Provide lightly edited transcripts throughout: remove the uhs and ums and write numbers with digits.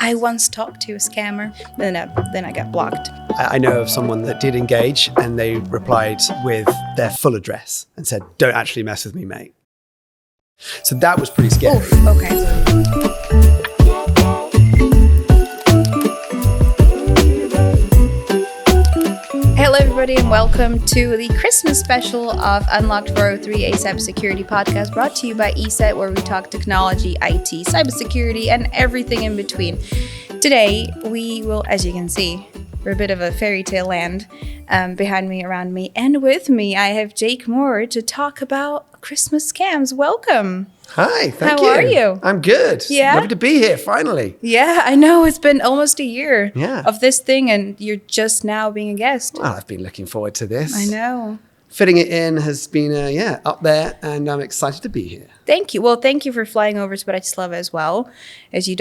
I once talked to a scammer, then I got blocked. I know of someone that did engage and they replied with their full address and said, "Don't actually mess with me, mate." So that was pretty scary. Oof, okay. Hello, everybody, and welcome to the Christmas special of Unlocked 403, a cybersecurity podcast brought to you by ESET, where we talk technology, IT, cybersecurity, and everything in between. Today, we will, as you can see, we're a bit of a fairy tale land behind me, around me, and with me, I have Jake Moore to talk about Christmas scams. Welcome. Hi, thank How you. are you? I'm good. Yeah? Lovely to be here, finally. Yeah, I know. It's been almost a year Yeah. of this thing, and you're just now being a guest. Well, I've been looking forward to this. I know. Fitting it in has been, up there, and I'm excited to be here. Thank you. Well, thank you for flying over to Bratislava as well, as you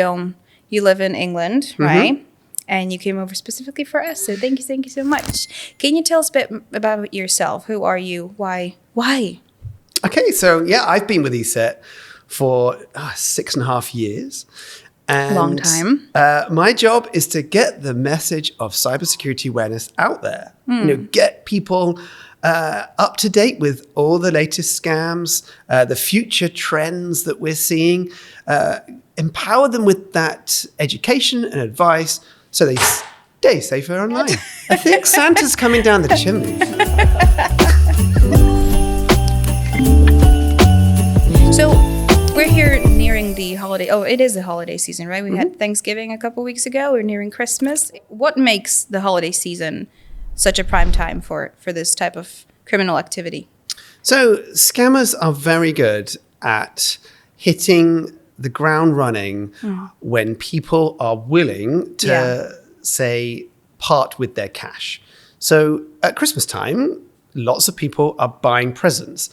live in England, right? And you came over specifically for us, so thank you so much. Can you tell us a bit about yourself? Who are you? Why? Okay, so I've been with ESET for 6.5 years. And, Long time. My job is to get the message of cybersecurity awareness out there. Get people up to date with all the latest scams, the future trends that we're seeing, empower them with that education and advice so they stay safer online. I think Santa's coming down the chimney. So we're here nearing the holiday. Oh, it is the holiday season, right? We had Thanksgiving a couple weeks ago. We're nearing Christmas. What makes the holiday season such a prime time for this type of criminal activity? So scammers are very good at hitting the ground running when people are willing to, say, part with their cash. So at Christmas time, lots of people are buying presents.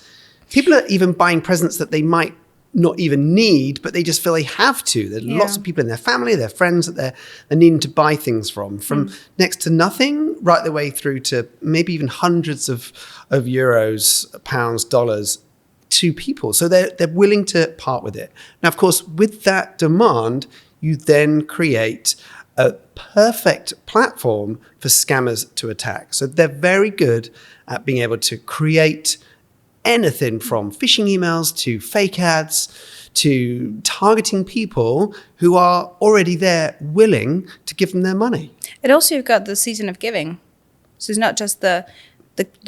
People are even buying presents that they might not even need, but they just feel they have to. There's lots of people in their family, their friends that they're needing to buy things from next to nothing right the way through to maybe even hundreds of euros, pounds, dollars to people. So they're willing to part with it. Now, of course, with that demand, you then create a perfect platform for scammers to attack. So they're very good at being able to create anything from phishing emails to fake ads to targeting people who are already there willing to give them their money. And also you've got the season of giving. So it's not just the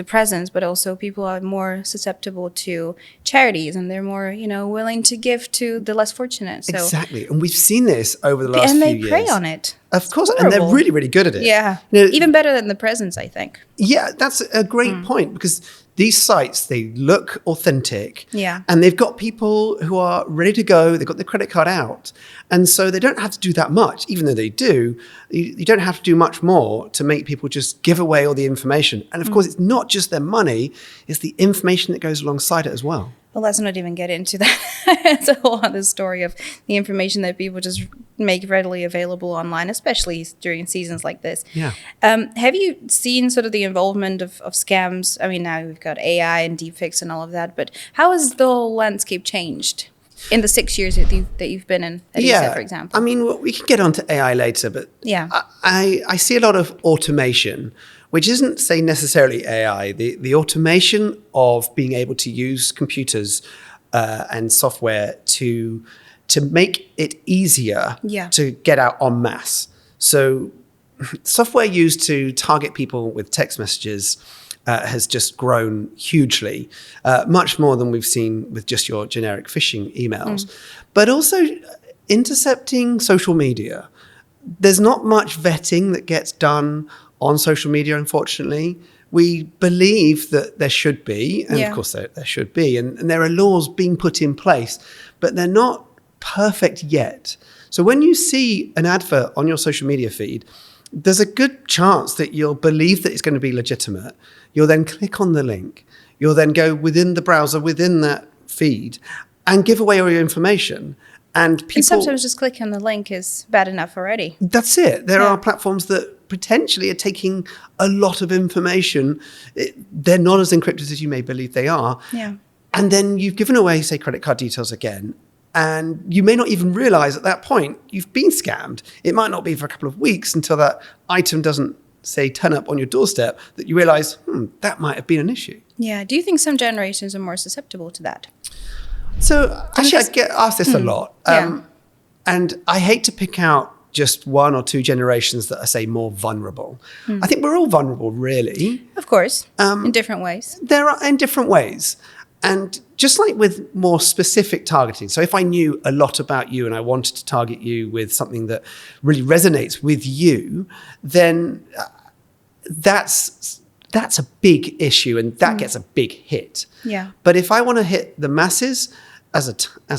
presents, but also people are more susceptible to charities and they're more, willing to give to the less fortunate. So, exactly. And we've seen this over the last few years. And they prey on it. Of course. Horrible. And they're really, really good at it. Yeah. Even better than the presents, I think. Yeah, that's a great point because these sites, they look authentic. Yeah. And they've got people who are ready to go. They've got their credit card out. And so they don't have to do that much, even though they do. You don't have to do much more to make people just give away all the information. And of course, it's not just their money, it's the information that goes alongside it as well. Well, let's not even get into that. It's a whole other story of the information that people just make readily available online, especially during seasons like this. Yeah. Have you seen sort of the involvement of scams? I mean, now we've got AI and deepfakes and all of that, but how has the whole landscape changed in the 6 years that you've been in at ESET, for example? I mean, we can get onto AI later, but I see a lot of automation, which isn't, say, necessarily AI. The automation of being able to use computers and software to make it easier to get out en masse. So software used to target people with text messages has just grown hugely, much more than we've seen with just your generic phishing emails. But also intercepting social media. There's not much vetting that gets done on social media, unfortunately. We believe that there should be, and of course there should be, and there are laws being put in place, but they're not perfect yet. So when you see an advert on your social media feed, there's a good chance that you'll believe that it's going to be legitimate. You'll then click on the link. You'll then go within the browser, within that feed, and give away all your information. And sometimes just clicking on the link is bad enough already. That's it. There are platforms that potentially are taking a lot of information. They're not as encrypted as you may believe they are. Yeah. And then you've given away, say, credit card details again. And you may not even realize at that point you've been scammed. It might not be for a couple of weeks until that item doesn't, say, turn up on your doorstep that you realize, that might have been an issue. Yeah. Do you think some generations are more susceptible to that? So actually, I get asked this a lot. And I hate to pick out just one or two generations that are, say, more vulnerable. I think we're all vulnerable, really. Of course, in different ways. There are in different ways. And just like with more specific targeting, so if I knew a lot about you and I wanted to target you with something that really resonates with you, then that's a big issue and that gets a big hit. Yeah. But if I want to hit the masses as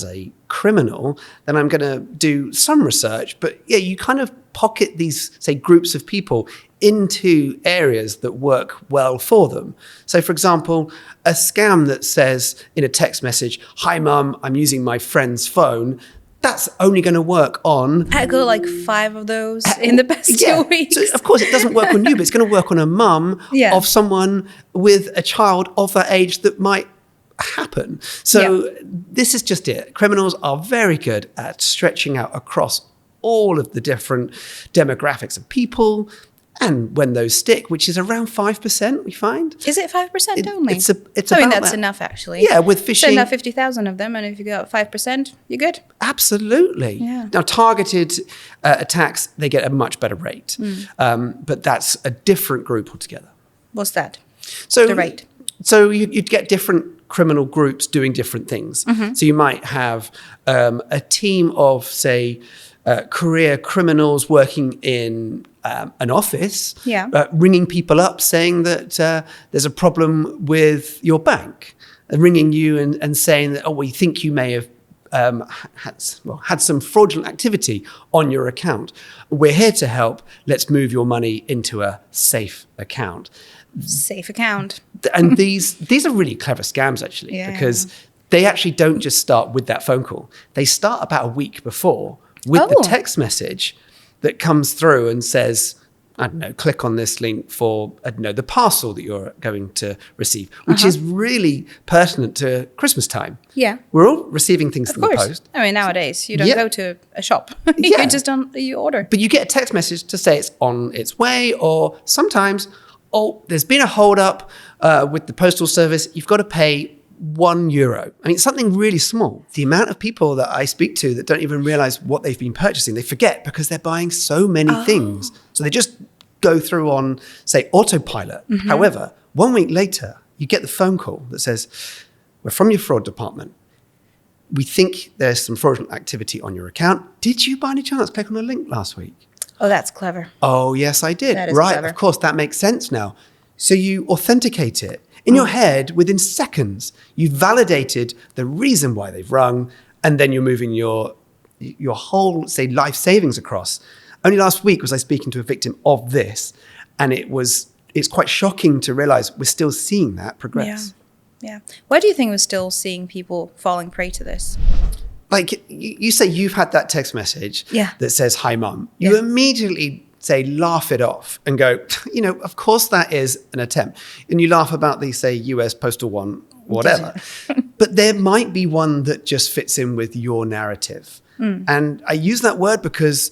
a criminal, then I'm going to do some research. But yeah, you kind of pocket these, say, groups of people into areas that work well for them. So, for example, a scam that says in a text message, "Hi, Mum, I'm using my friend's phone." That's only going to work on... I got like 5 of those in the past 2 weeks. So, of course, it doesn't work on you, but it's going to work on a mum of someone with a child of that age that might happen. So this is just it. Criminals are very good at stretching out across all of the different demographics of people. And when those stick, which is around 5%, we find. Is it 5% only? It's I mean, that's enough, actually. Yeah, with phishing. Send out 50,000 of them, and if you got 5%, you're good. Absolutely. Yeah. Now, targeted attacks, they get a much better rate. But that's a different group altogether. What's that? So the rate? So you'd get different criminal groups doing different things. So you might have a team of, say, career criminals working in an office, ringing people up saying that there's a problem with your bank, ringing you and saying that, we think you may have had some fraudulent activity on your account. We're here to help. Let's move your money into a safe account. Safe account. And these are really clever scams, actually, because they actually don't just start with that phone call. They start about a week before with the text message that comes through and says, I don't know, click on this link for, the parcel that you're going to receive, which is really pertinent to Christmas time. Yeah. We're all receiving things in the post. I mean, nowadays, you don't go to a shop. You order. But you get a text message to say it's on its way, or sometimes, there's been a hold up with the postal service. You've got to pay €1. I mean, it's something really small. The amount of people that I speak to that don't even realize what they've been purchasing, they forget because they're buying so many things. So they just go through on, say, autopilot. However, 1 week later, you get the phone call that says, "We're from your fraud department. We think there's some fraudulent activity on your account. Did you by any chance click on a link last week?" Oh, that's clever. Oh, yes, I did. That is right, clever. Of course, that makes sense now. So you authenticate it. In your head, within seconds, you've validated the reason why they've rung, and then you're moving your whole, say, life savings across. Only last week was I speaking to a victim of this, and it's quite shocking to realize we're still seeing that progress. Yeah. Why do you think we're still seeing people falling prey to this? Like you say, you've had that text message that says, "Hi, Mum." You immediately say, laugh it off and go, of course that is an attempt. And you laugh about the, say, US Postal one, whatever. But there might be one that just fits in with your narrative. And I use that word because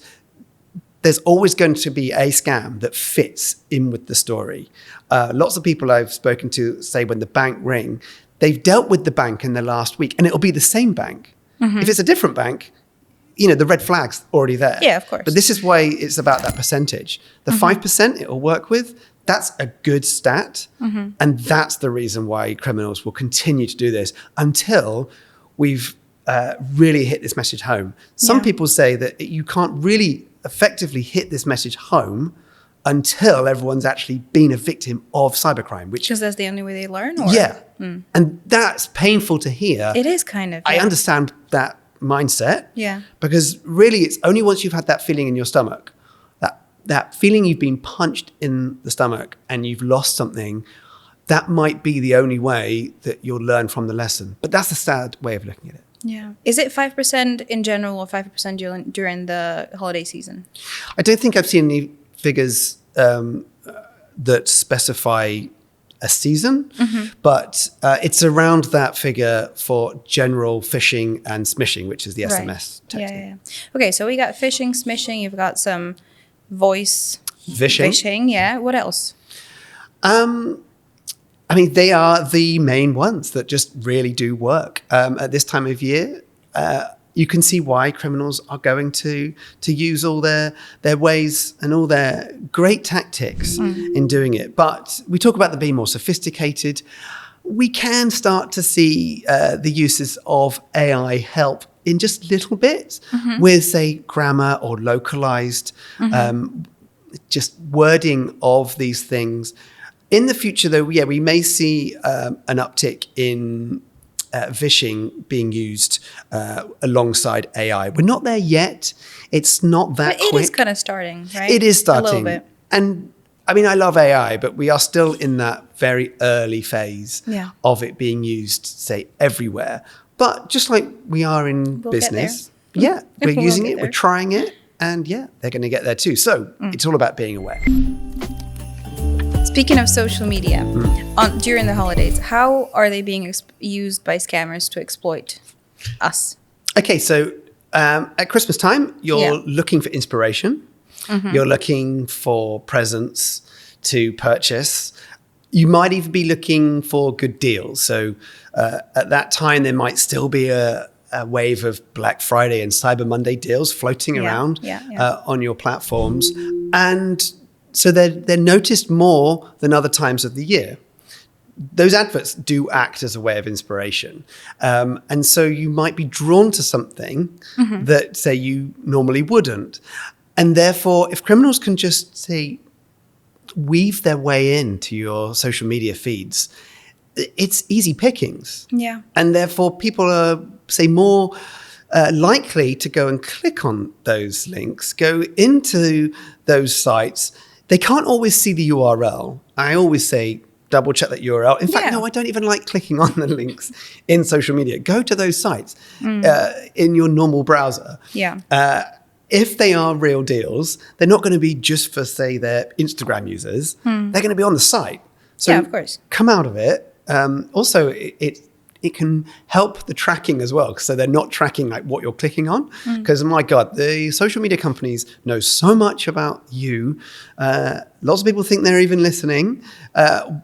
there's always going to be a scam that fits in with the story. Lots of people I've spoken to say when the bank ring, they've dealt with the bank in the last week and it'll be the same bank. If it's a different bank, the red flag's already there. Yeah, of course. But this is why it's about that percentage. The 5% it'll work with, that's a good stat. And that's the reason why criminals will continue to do this until we've really hit this message home. Some people say that you can't really effectively hit this message home until everyone's actually been a victim of cybercrime. Because that's the only way they learn? Or? Yeah. And that's painful to hear. It is kind of. I understand that mindset. Yeah. Because really it's only once you've had that feeling in your stomach, that feeling you've been punched in the stomach and you've lost something, that might be the only way that you'll learn from the lesson. But that's a sad way of looking at it. Yeah. Is it 5% in general or 5% during the holiday season? I don't think I've seen any figures that specify a season, but it's around that figure for general phishing and smishing, which is the SMS texting. Yeah. Okay, so we got phishing, smishing. You've got some voice Vishing. Yeah. What else? I mean, they are the main ones that just really do work. At this time of year, you can see why criminals are going to use all their ways and all their great tactics in doing it. But we talk about them being more sophisticated. We can start to see the uses of AI help in just little bits with, say, grammar or localized just wording of these things. In the future, though, we may see an uptick in vishing being used alongside AI. We're not there yet. It's not that quick. It is kind of starting, right? It is starting. A little bit. And I mean, I love AI, but we are still in that very early phase of it being used, say, everywhere. But just like we are in business, we're using it, we're trying it, and they're going to get there too. So it's all about being aware. Speaking of social media, during the holidays, how are they being used by scammers to exploit us? Okay, so at Christmas time, you're looking for inspiration. You're looking for presents to purchase. You might even be looking for good deals. So at that time, there might still be a wave of Black Friday and Cyber Monday deals floating around on your platforms. And so they're noticed more than other times of the year. Those adverts do act as a way of inspiration. And so you might be drawn to something that, say, you normally wouldn't. And therefore, if criminals can just, say, weave their way into your social media feeds, it's easy pickings. Yeah. And therefore, people are, say, more likely to go and click on those links, go into those sites. They can't always see the URL. I always say, double check that URL. In fact, no, I don't even like clicking on the links in social media. Go to those sites in your normal browser. Yeah. If they are real deals, they're not going to be just for, say, their Instagram users. They're going to be on the site. So of course. Come out of it. Also, it can help the tracking as well. So they're not tracking like what you're clicking on. Because my God, the social media companies know so much about you. Lots of people think they're even listening.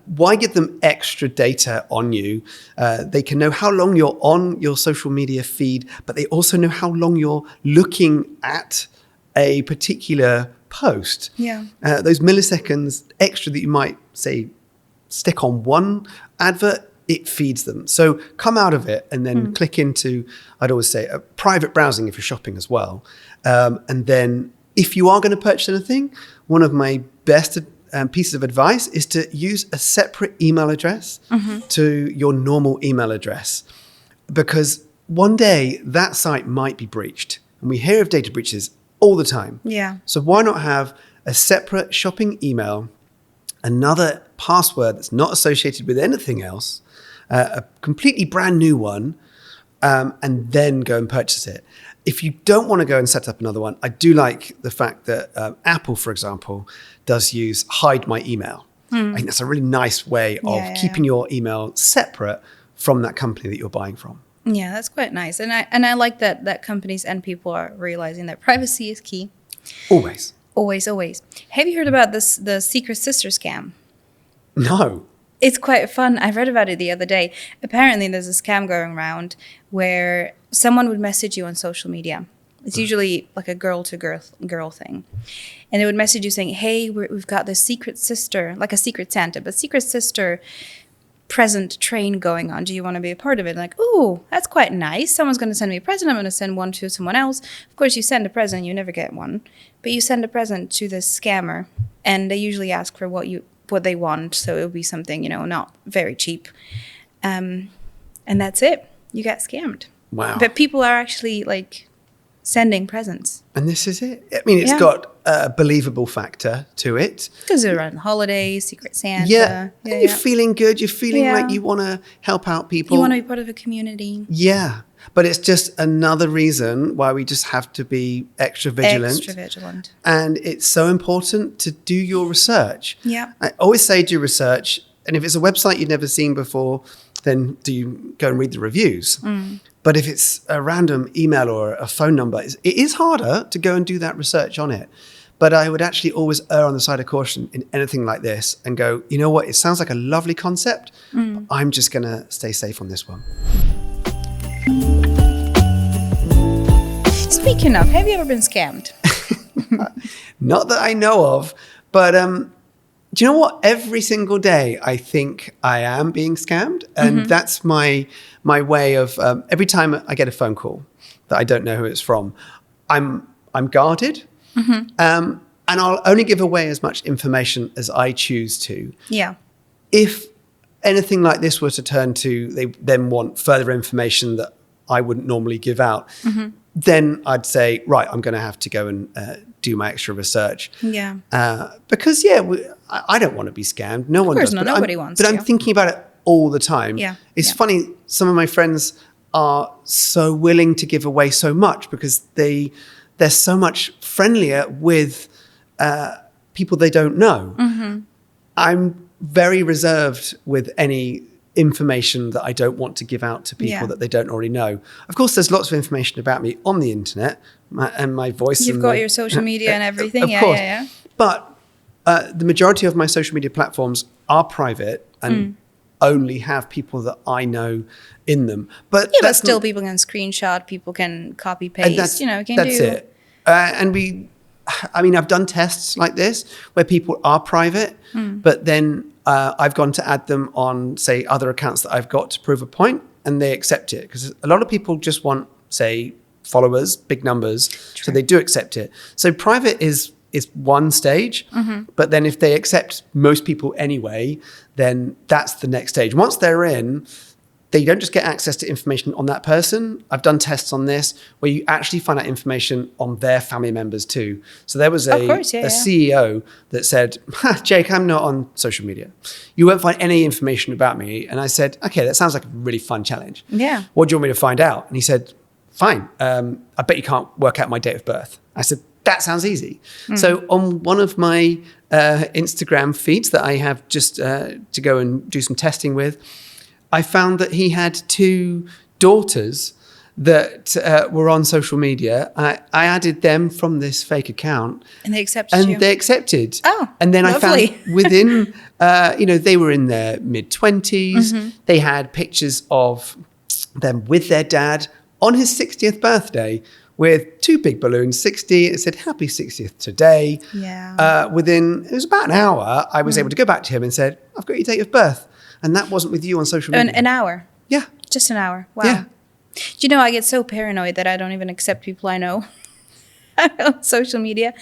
Why give them extra data on you? They can know how long you're on your social media feed, but they also know how long you're looking at a particular post. Yeah. Those milliseconds extra that you might, say, stick on one advert, it feeds them. So come out of it and then click into, I'd always say, a private browsing if you're shopping as well. And then if you are going to purchase anything, one of my best pieces of advice is to use a separate email address to your normal email address. Because one day that site might be breached. And we hear of data breaches all the time. Yeah. So why not have a separate shopping email, another password that's not associated with anything else, a completely brand new one, and then go and purchase it. If you don't want to go and set up another one, I do like the fact that Apple, for example, does use Hide My Email. I think that's a really nice way of keeping your email separate from that company that you're buying from. Yeah, that's quite nice. And I like that companies and people are realizing that privacy is key. Always. Always, always. Have you heard about the Secret Sister scam? No. It's quite fun. I read about it the other day. Apparently, there's a scam going around where someone would message you on social media. It's usually like a girl-to-girl thing. And they would message you saying, hey, we've got this Secret Sister, like a Secret Santa, but Secret Sister present train going on. Do you want to be a part of it? Like, ooh, that's quite nice. Someone's going to send me a present. I'm going to send one to someone else. Of course, you send a present, you never get one. But you send a present to this scammer, and they usually ask for what they want. So it'll be something, not very cheap. And that's it. You get scammed. Wow. But people are actually like sending presents. And this is it. I mean, it's got a believable factor to it. Because they're around holidays, Secret Santa. Yeah. And you're feeling good. You're feeling like you want to help out people. You want to be part of a community. Yeah. But it's just another reason why we just have to be extra vigilant. Extra vigilant. And it's so important to do your research. Yeah. I always say do research. And if it's a website you've never seen before, then do you go and read the reviews? But if it's a random email or a phone number, it is harder to go and do that research on it. But I would actually always err on the side of caution in anything like this and go, you know what, it sounds like a lovely concept, but I'm just going to stay safe on this one. Speaking of, have you ever been scammed? Not that I know of, but do you know what? Every single day I think I am being scammed. And that's my way of, every time I get a phone call that I don't know who it's from, I'm guarded. And I'll only give away as much information as I choose to. Yeah. If anything like this were to turn to, they then want further information that I wouldn't normally give out, then I'd say, right, I'm going to have to go and do my extra research. Yeah. Because, I don't want to be scammed. No one does. Nobody wants to. But I'm thinking about it all the time. Yeah. It's funny, some of my friends are so willing to give away so much because they're so much friendlier with people they don't know. I'm very reserved with any information that I don't want to give out to people that they don't already know. Of course, there's lots of information about me on the internet and my voice. You've got your social media and everything. Of course. But the majority of my social media platforms are private and only have people that I know in them. But but still, people can screenshot, people can copy paste. That's it. And I've done tests like this where people are private, but then I've gone to add them on, say, other accounts that I've got to prove a point, and they accept it. Because a lot of people just want, say, followers, big numbers, so they do accept it. So private is one stage, but then if they accept most people anyway, then that's the next stage. Once they're in, they don't just get access to information on that person. I've done tests on this where you actually find out information on their family members too. So there was a CEO that said, Jake, I'm not on social media. You won't find any information about me. And I said, okay, that sounds like a really fun challenge. Yeah. What do you want me to find out? And he said, fine. I bet you can't work out my date of birth. I said, that sounds easy. So on one of my Instagram feeds that I have just to go and do some testing with, I found that he had 2 daughters that were on social media. I added them from this fake account. And they accepted you? And they accepted. Oh, and then lovely. I found within, they were in their mid-20s. They had pictures of them with their dad on his 60th birthday with 2 big balloons, 60. It said, happy 60th today. Yeah. It was about an hour, I was able to go back to him and said, I've got your date of birth. And that wasn't with you on social media. An hour? Yeah. Just an hour. Wow. Yeah. Do you know, I get so paranoid that I don't even accept people I know on social media.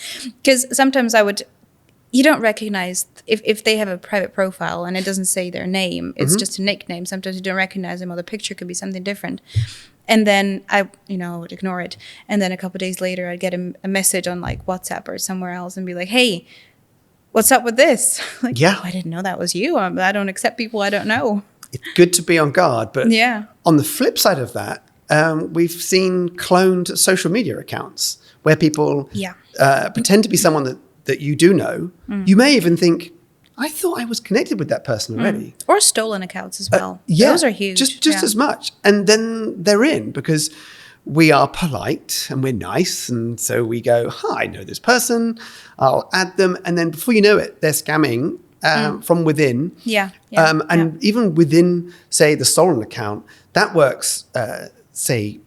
Because sometimes you don't recognize, if they have a private profile and it doesn't say their name, it's just a nickname. Sometimes you don't recognize them or the picture could be something different. And then I would ignore it. And then a couple of days later, I'd get a message on like WhatsApp or somewhere else and be like, hey, what's up with this? Like, oh, I didn't know that was you. I don't accept people I don't know. It's good to be on guard. But on the flip side of that, we've seen cloned social media accounts where people pretend to be someone that you do know. You may even think, I thought I was connected with that person already. Or stolen accounts as well. Those are huge. Just as much. And then they're in because we are polite and we're nice. And so we go, hi, I know this person. I'll add them. And then before you know it, they're scamming from within. Even within, say, the stolen account, that works, say,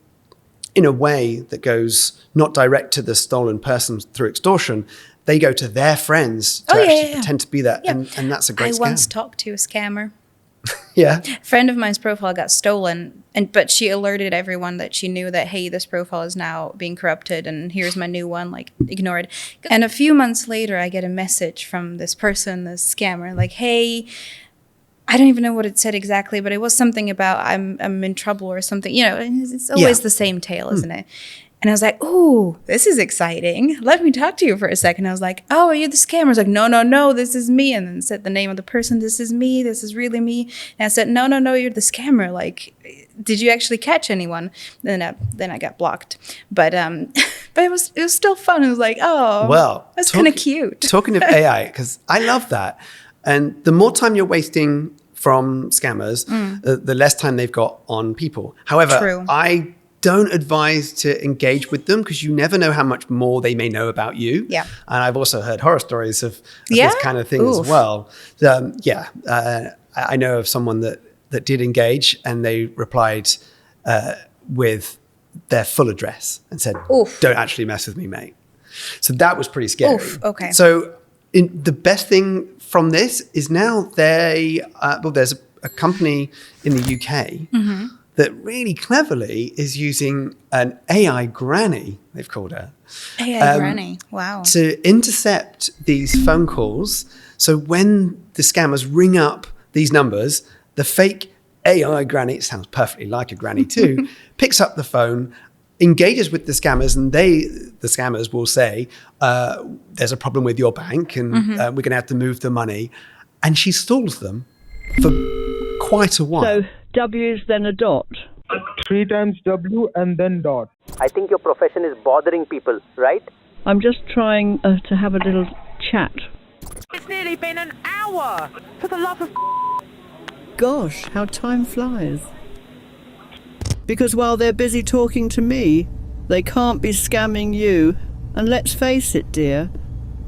in a way that goes not direct to the stolen person through extortion. They go to their friends to pretend to be that. And that's a great scam. I once talked to a scammer. A friend of mine's profile got stolen, but she alerted everyone that she knew that, hey, this profile is now being corrupted and here's my new one, like, ignore it. And a few months later, I get a message from this person, this scammer, like, hey, I don't even know what it said exactly, but it was something about I'm in trouble or something. You know, it's always the same tale, isn't it? And I was like, ooh, this is exciting. Let me talk to you for a second. I was like, oh, are you the scammer? I was like, no, this is me. And then said the name of the person. This is me. This is really me. And I said, no, you're the scammer. Like, did you actually catch anyone? Then I got blocked. But it was still fun. It was like, oh, well, that's kind of cute. Talking of AI, because I love that. And the more time you're wasting from scammers, the less time they've got on people. However, I don't advise to engage with them because you never know how much more they may know about you. Yeah. And I've also heard horror stories of this kind of thing as well. I know of someone that did engage, and they replied with their full address and said, don't actually mess with me, mate. So that was pretty scary. Okay. So the best thing from this is now there's a company in the UK that really cleverly is using an AI granny, they've called her. AI granny, wow. To intercept these phone calls. So when the scammers ring up these numbers, the fake AI granny, it sounds perfectly like a granny too, picks up the phone, engages with the scammers, and the scammers will say, there's a problem with your bank and we're going to have to move the money. And she stalls them for quite a while. So W is then a dot. 3 times W and then dot. I think your profession is bothering people, right? I'm just trying to have a little chat. It's nearly been an hour! For the love of... Gosh, how time flies. Because while they're busy talking to me, they can't be scamming you. And let's face it, dear,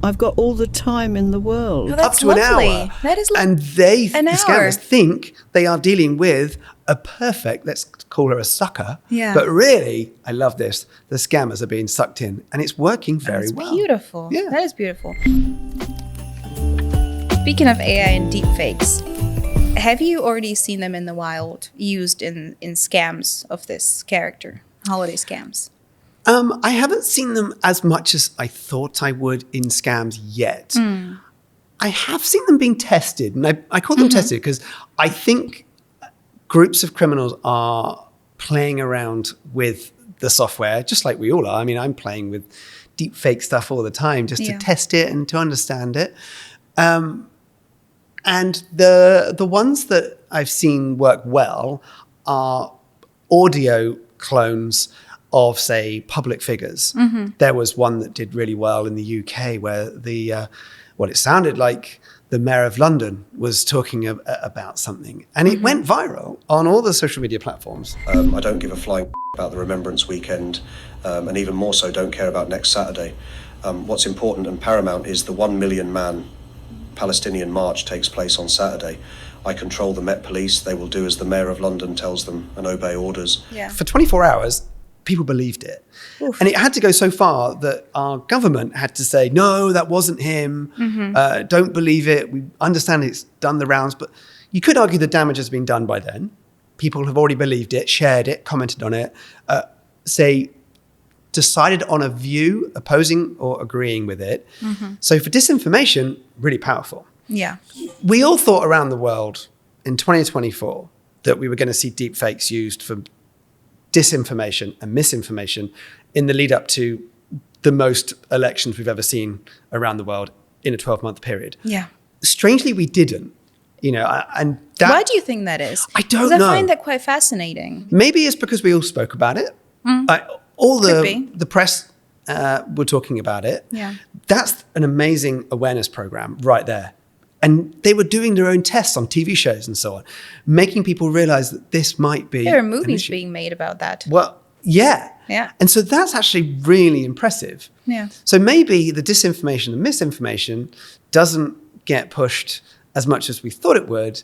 I've got all the time in the world. Oh, that's up to lovely. an hour. That is and the scammers think they are dealing with a perfect, let's call her a sucker. Yeah. But really, I love this. The scammers are being sucked in, and it's working very well. Beautiful. Yeah. That is beautiful. Speaking of AI and deepfakes, have you already seen them in the wild used in scams of this character, holiday scams? I haven't seen them as much as I thought I would in scams yet. I have seen them being tested, and I call them tested because I think groups of criminals are playing around with the software, just like we all are. I mean, I'm playing with deepfake stuff all the time just to test it and to understand it. And the ones that I've seen work well are audio clones of, say, public figures. There was one that did really well in the UK where it sounded like the Mayor of London was talking about something, and it went viral on all the social media platforms. I don't give a flying about the Remembrance Weekend, and even more so don't care about next Saturday. What's important and paramount is the 1 million man Palestinian march takes place on Saturday. I control the Met Police. They will do as the Mayor of London tells them and obey orders. Yeah. For 24 hours, people believed it. Oof. And it had to go so far that our government had to say, no, that wasn't him. Don't believe it. We understand it's done the rounds. But you could argue the damage has been done by then. People have already believed it, shared it, commented on it, decided on a view, opposing or agreeing with it. So for disinformation, really powerful. Yeah. We all thought around the world in 2024 that we were going to see deepfakes used for disinformation and misinformation in the lead up to the most elections we've ever seen around the world in a 12-month period. Yeah. Strangely, we didn't. And that, why do you think that is? I don't know. I find that quite fascinating. Maybe it's because we all spoke about it. All the press were talking about it. Yeah. That's an amazing awareness program right there. And they were doing their own tests on TV shows and so on, making people realize that this might be. There are movies being made about that. Well, yeah. Yeah. And so that's actually really impressive. Yeah. So maybe the disinformation and misinformation doesn't get pushed as much as we thought it would.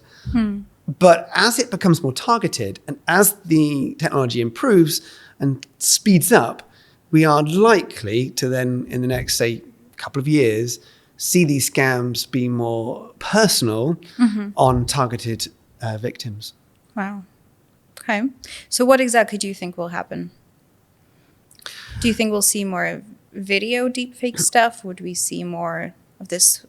But as it becomes more targeted and as the technology improves and speeds up, we are likely to then, in the next, say, couple of years, see these scams be more personal on targeted victims. Wow. Okay. So what exactly do you think will happen? Do you think we'll see more video deepfake stuff? Would we see more of this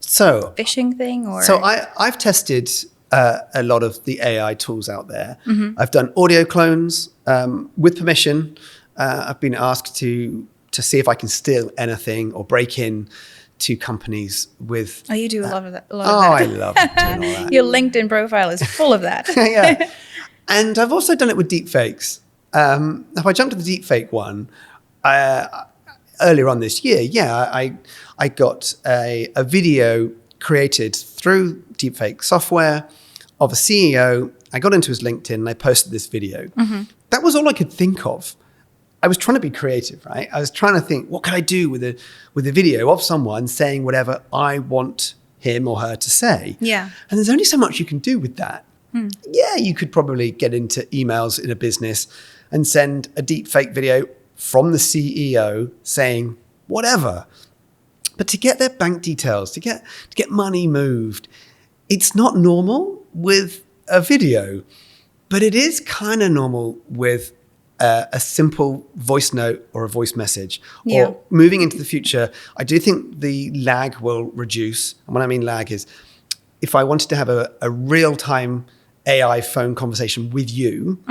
phishing thing? So I've tested a lot of the AI tools out there. I've done audio clones with permission. I've been asked to see if I can steal anything or break in to companies with. Oh, you do a lot of that. I love doing all that. Your LinkedIn profile is full of that. Yeah. And I've also done it with deepfakes. If I jump to the deepfake one, earlier on this year, I got a video created through deepfake software of a CEO. I got into his LinkedIn and I posted this video. That was all I could think of. I was trying to be creative, right? I was trying to think, what could I do with a video of someone saying whatever I want him or her to say? Yeah. And there's only so much you can do with that. Yeah, you could probably get into emails in a business and send a deep fake video from the CEO saying whatever. But to get their bank details, to get money moved, it's not normal with a video, but it is kind of normal with a simple voice note or a voice message. Yeah. Or moving into the future, I do think the lag will reduce. And when I mean lag is, if I wanted to have a real-time AI phone conversation with you,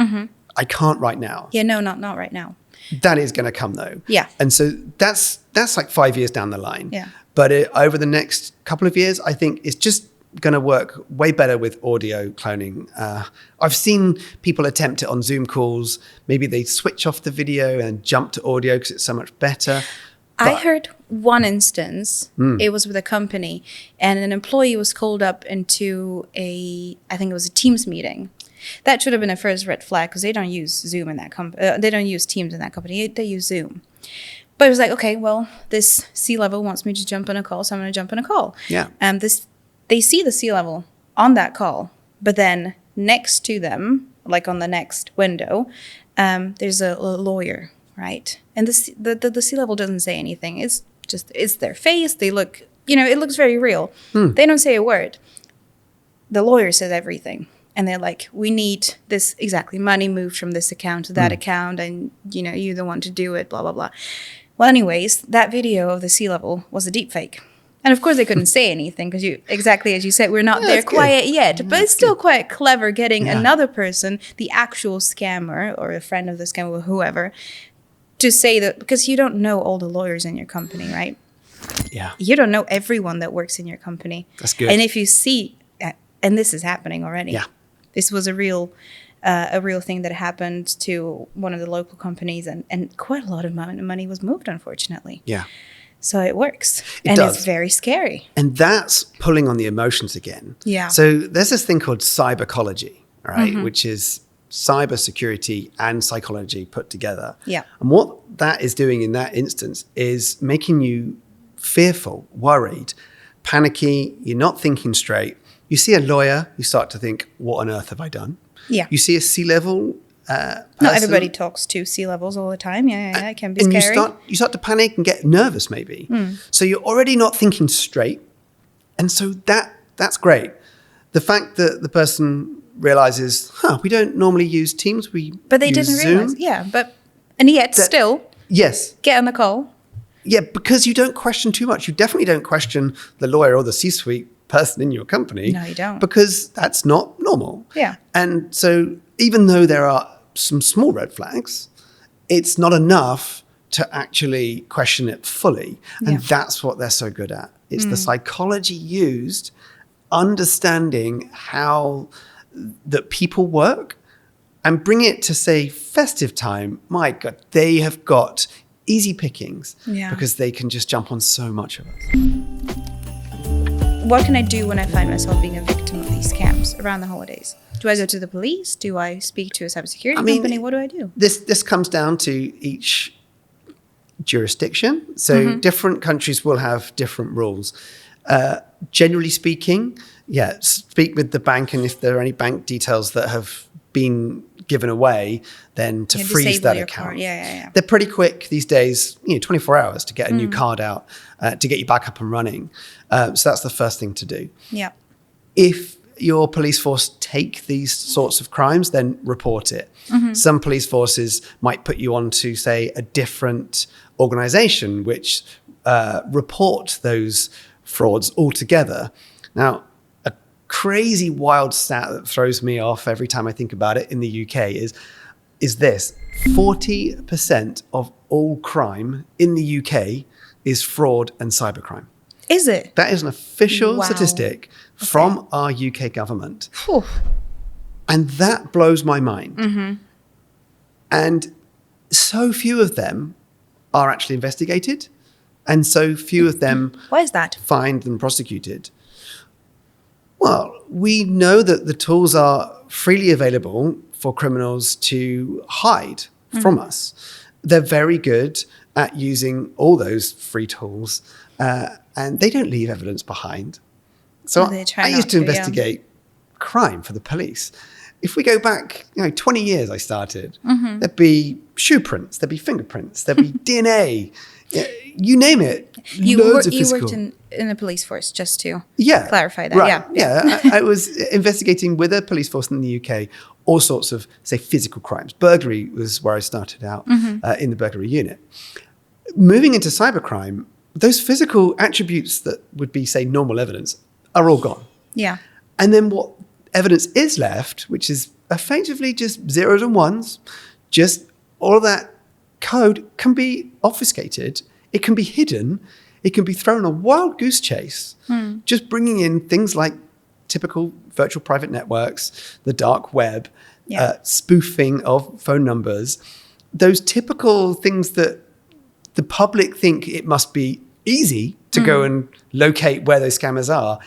I can't right now. Yeah, no, not right now. That is going to come though. Yeah. And so that's like 5 years down the line. Yeah. But over the next couple of years, I think it's just going to work way better with audio cloning. I've seen people attempt it on Zoom calls. Maybe they switch off the video and jump to audio because it's so much better. I heard one instance, it was with a company, and an employee was called up into I think it was a Teams meeting. That should have been a first red flag because they don't use Zoom in that company. They don't use Teams in that company. They use Zoom. But it was like, okay, well, this C-level wants me to jump on a call, so I'm going to jump on a call. Yeah. They see the C-level on that call, but then next to them, like on the next window, there's a lawyer, right? And the C-level doesn't say anything. It's their face. They look, it looks very real. They don't say a word. The lawyer says everything. And they're like, we need this exactly money moved from this account to that account. And, you're the one to do it, blah, blah, blah. Well, anyways, that video of the C-level was a deep fake. And of course, they couldn't say anything because exactly as you said, we're not there quiet yet. But it's still quite clever getting another person, the actual scammer or a friend of the scammer or whoever, to say that, because you don't know all the lawyers in your company, right? Yeah. You don't know everyone that works in your company. That's good. And if you see, and this is happening already. Yeah. This was a real thing that happened to one of the local companies, and quite a lot of money was moved, unfortunately. Yeah. So it works. It does. It's very scary. And that's pulling on the emotions again. Yeah. So there's this thing called cybercology, right? Which is cybersecurity and psychology put together. Yeah. And what that is doing in that instance is making you fearful, worried, panicky. You're not thinking straight. You see a lawyer, you start to think, what on earth have I done? Yeah. You see a C-level person. Not everybody talks to C-levels all the time. Yeah, it can be scary. You start to panic and get nervous maybe. So you're already not thinking straight. And so that's great. The fact that the person realizes, we don't normally use Teams, but they didn't Zoom. realize. Yeah, and yet still, yes. get on the call. Yeah, because you don't question too much. You definitely don't question the lawyer or the C-suite person in your company. No, you don't. Because that's not normal. Yeah. And so even though there are some small red flags, it's not enough to actually question it fully. And that's what they're so good at. It's the psychology used, understanding how that people work, and bring it to, say, festive time. My God, they have got easy pickings because they can just jump on so much of us. What can I do when I find myself being a victim of these scams around the holidays? Do I go to the police? Do I speak to a cybersecurity company? What do I do? This comes down to each jurisdiction. So different countries will have different rules. Generally speaking, speak with the bank, and if there are any bank details that have been given away, then to freeze that account. Yeah. They're pretty quick these days, 24 hours to get a new card out, to get you back up and running. So that's the first thing to do. Yeah. If your police force take these sorts of crimes, then report it. Some police forces might put you on to, say, a different organization which report those frauds altogether. Now, a crazy wild stat that throws me off every time I think about it in the UK is this: 40% of all crime in the UK is fraud and cybercrime. Is it? That is an official statistic from our UK government. Whew. And that blows my mind. And so few of them are actually investigated, and so few of them Why is that? fined and prosecuted. Well, we know that the tools are freely available for criminals to hide from us. They're very good at using all those free tools, and they don't leave evidence behind. So They try I not used to to, yeah. investigate crime for the police. If we go back, 20 years I started, there'd be shoe prints, there'd be fingerprints, there'd be DNA, you name it. Loads of You physical. worked in the police force, just to Yeah. clarify that. Right. Yeah. I was investigating with a police force in the UK all sorts of, say, physical crimes. Burglary was where I started out in the burglary unit. Moving into cybercrime, those physical attributes that would be, say, normal evidence are all gone. Yeah. And then what evidence is left, which is effectively just zeros and ones, just all of that code can be obfuscated. It can be hidden. It can be thrown a wild goose chase, just bringing in things like typical virtual private networks, the dark web, spoofing of phone numbers, those typical things that the public think it must be easy to go and locate where those scammers are.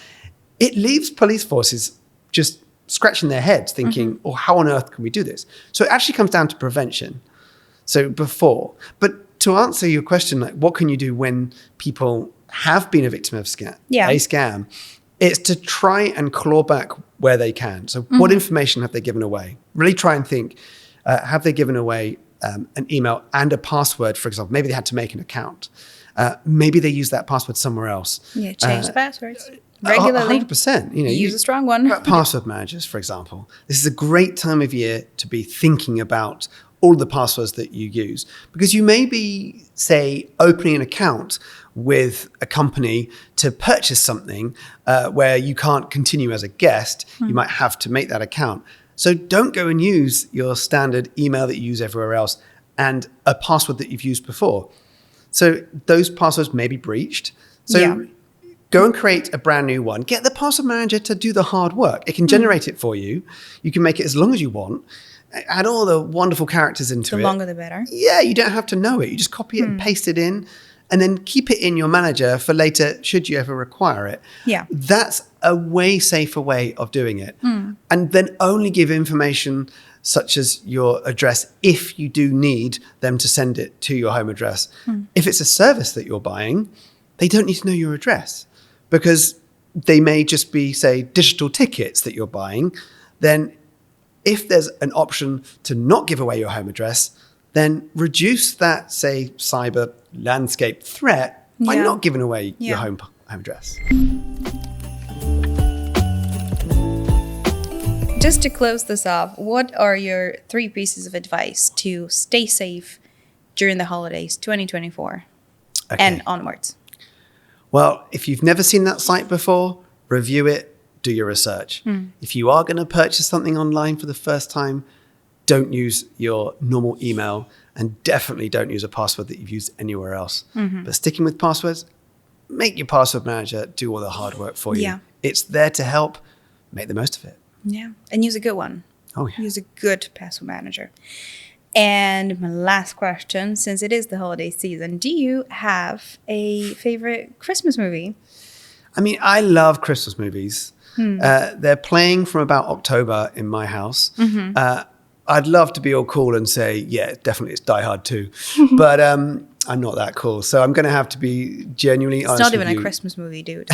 It leaves police forces just scratching their heads thinking, oh, how on earth can we do this? So it actually comes down to prevention. So before, but to answer your question, like what can you do when people have been a victim of a scam, it's to try and claw back where they can. So what information have they given away? Really try and think, have they given away an email and a password, for example? Maybe they had to make an account. Maybe they use that password somewhere else. Yeah, change the passwords regularly. 100%. Use a strong one. Password managers, for example. This is a great time of year to be thinking about all the passwords that you use, because you may be, say, opening an account with a company to purchase something where you can't continue as a guest. You might have to make that account. So don't go and use your standard email that you use everywhere else and a password that you've used before. So those passwords may be breached. So go and create a brand new one. Get the password manager to do the hard work. It can generate it for you. You can make it as long as you want. Add all the wonderful characters into it. The longer the better. Yeah, you don't have to know it. You just copy it and paste it in and then keep it in your manager for later should you ever require it. Yeah. That's a way safer way of doing it. And then only give information such as your address if you do need them to send it to your home address. If it's a service that you're buying, they don't need to know your address because they may just be, say, digital tickets that you're buying. Then if there's an option to not give away your home address, then reduce that, say, cyber landscape threat by not giving away your home address. Just to close this off, what are your 3 pieces of advice to stay safe during the holidays 2024 and onwards? Well, if you've never seen that site before, review it. Do your research. If you are going to purchase something online for the first time, don't use your normal email and definitely don't use a password that you've used anywhere else. But sticking with passwords, make your password manager do all the hard work for you. Yeah. It's there to help. Make the most of it. Yeah. And use a good one. Oh, yeah. Use a good password manager. And my last question, since it is the holiday season, do you have a favorite Christmas movie? I mean, I love Christmas movies. They're playing from about October in my house. I'd love to be all cool and say, yeah, definitely it's Die Hard 2. But I'm not that cool. So I'm going to have to be genuinely honest with you. It's not even a Christmas movie, dude.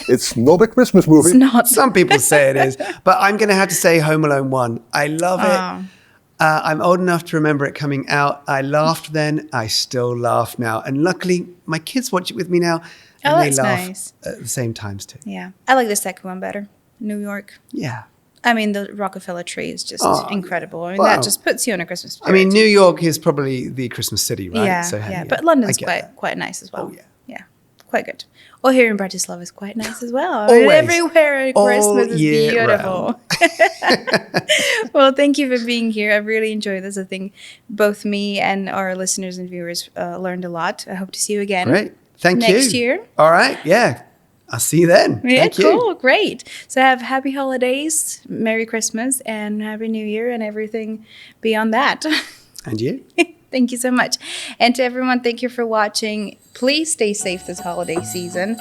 It's not a Christmas movie. It's not. Some people say it is. But I'm going to have to say Home Alone 1. I love it. I'm old enough to remember it coming out. I laughed then. I still laugh now. And luckily, my kids watch it with me now. And they that's laugh nice. at the same times too. Yeah. I like the second one better. New York. Yeah. I mean, the Rockefeller tree is just incredible. I mean, wow. that just puts you in a Christmas spirit. I mean, New York is probably the Christmas city, right? Yeah, So, yeah. But London's quite nice as well. Oh, yeah. Yeah, quite good. Or here in Bratislava is quite nice as well. Always. Everywhere Christmas is year beautiful. Well, thank you for being here. I really enjoyed this. I think both me and our listeners and viewers learned a lot. I hope to see you again. Great. Thank you. Next year. All right. Yeah. I'll see you then. Yeah, Thank cool. you. Great. So have happy holidays, Merry Christmas, and Happy New Year and everything beyond that. And you? Thank you so much. And to everyone, thank you for watching. Please stay safe this holiday season.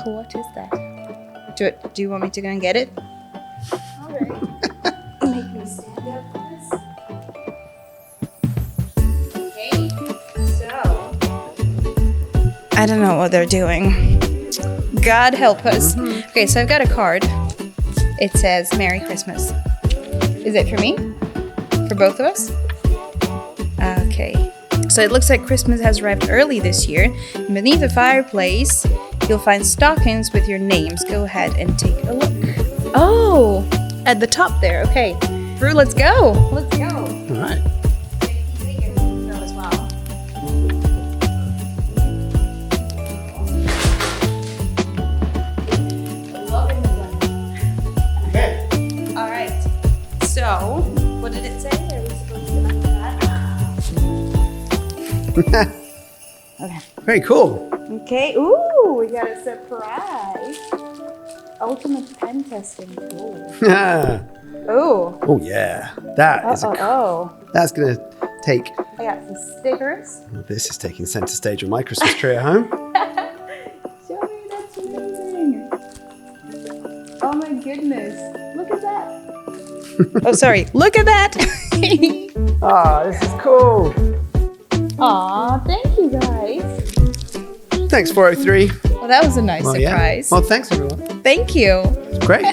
What is that? Do you want me to go and get it? All right. Make me stand up for this. Okay. So I don't know what they're doing. God help us. Okay, so I've got a card. It says Merry Christmas. Is it for me? For both of us? Okay. So it looks like Christmas has arrived early this year. And beneath the fireplace, you'll find stockings with your names. Go ahead and take a look. Oh, at the top there. Okay. Drew, let's go. Let's go. All right. As well. Okay. All right. So, what did it say? Are we supposed to do that? Okay. Very cool. Okay. Ooh, we got a surprise. Ultimate pen testing tool. Ooh. Oh yeah, that is that's gonna take. I got some stickers. Well, this is taking center stage on my Christmas tree at home. Show me, that's amazing. Oh my goodness. Look at that. Oh, sorry. Look at that. Ah, this is cool. Aw, thank you guys. Thanks, 403. Well, that was a nice Well, yeah. surprise. Well, thanks everyone. Thank you. Great.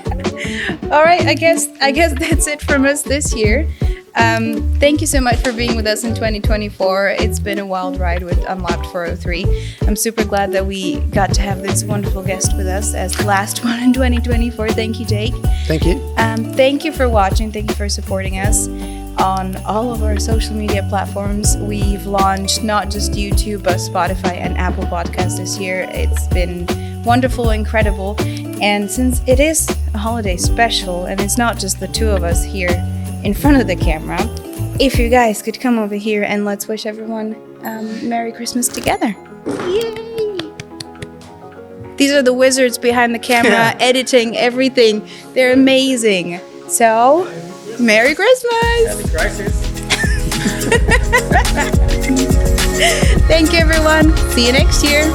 All right, I guess that's it from us this year. Thank you so much for being with us in 2024. It's been a wild ride with Unlocked 403. I'm super glad that we got to have this wonderful guest with us as the last one in 2024. Thank you, Jake. Thank you. Thank you for watching. Thank you for supporting us on all of our social media platforms. We've launched not just YouTube, but Spotify and Apple Podcasts this year. It's been wonderful, incredible. And since it is a holiday special, and it's not just the two of us here in front of the camera, if you guys could come over here and let's wish everyone Merry Christmas together. Yay! These are the wizards behind the camera, editing everything. They're amazing. So, Merry Christmas! Happy crisis. Thank you, everyone. See you next year.